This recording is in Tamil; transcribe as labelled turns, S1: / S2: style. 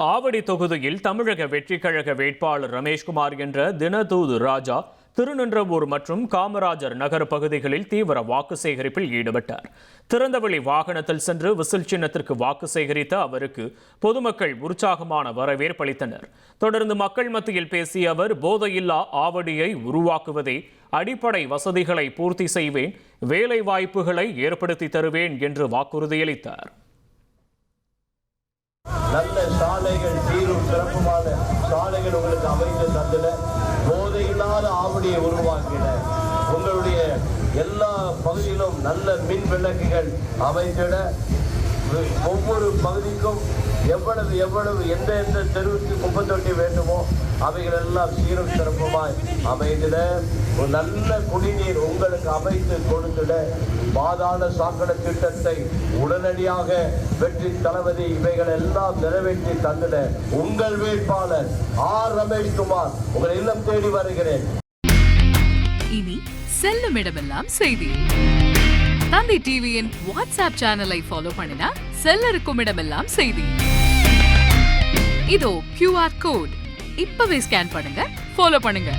S1: ஆவடி தொகுதியில் தமிழக வெற்றிக் கழக வேட்பாளர் ரமேஷ்குமார் என்ற தினதூது ராஜா திருநின்றவூர் மற்றும் காமராஜர் நகர பகுதிகளில் தீவிர வாக்கு சேகரிப்பில் ஈடுபட்டார். திறந்தவெளி வாகனத்தில் சென்று விசில் சின்னத்திற்கு வாக்கு சேகரித்த அவருக்கு பொதுமக்கள் உற்சாகமான வரவேற்பளித்தனர். தொடர்ந்து மக்கள் மத்தியில் பேசிய அவர், போதையில்லா ஆவடியை உருவாக்குவதே அடிப்படை வசதிகளை பூர்த்தி செய்வேன், வேலை வாய்ப்புகளை ஏற்படுத்தி தருவேன் என்று வாக்குறுதியளித்தார்.
S2: நல்ல சாலைகள், சீரும் சிறப்புமான சாலைகள் உங்களுக்கு அமைந்து தந்திட, போதையில்லாத ஆவடியை உருவாக்கின, உங்களுடைய எல்லா பகுதியிலும் நல்ல மின் விளக்குகள் அமைந்திட, ஒவ்வொரு பகுதிக்கும் எவ்வளவு எந்த தெருவுக்கு குப்பை தொட்டி வேண்டுமோ அவைகள் எல்லாம் சீரும் சிறப்புமாய் அமைந்திட, ஒரு நல்ல குடிநீர் உங்களுக்கு அமைத்து கொடுத்திட, பாதாள சாக்கடை திட்டத்தை உடனடியாக வெற்றி தளபதி இவைகள் எல்லாம் நிறைவேற்றி தந்திட உங்கள் வேட்பாளர் ஆர் ரமேஷ்குமார் உங்கள் இல்லம் தேடி வருகிறேன்.
S3: இனி செல்லும் இடமெல்லாம் செய்தி. தந்தை டிவியின் வாட்ஸ்அப் சேனலை ஃபாலோ பண்ணினா செல்லருக்கும் இடமெல்லாம் செய்தி. இதோ QR கோட் இப்பவே ஸ்கேன் பண்ணுங்க, ஃபாலோ பண்ணுங்க.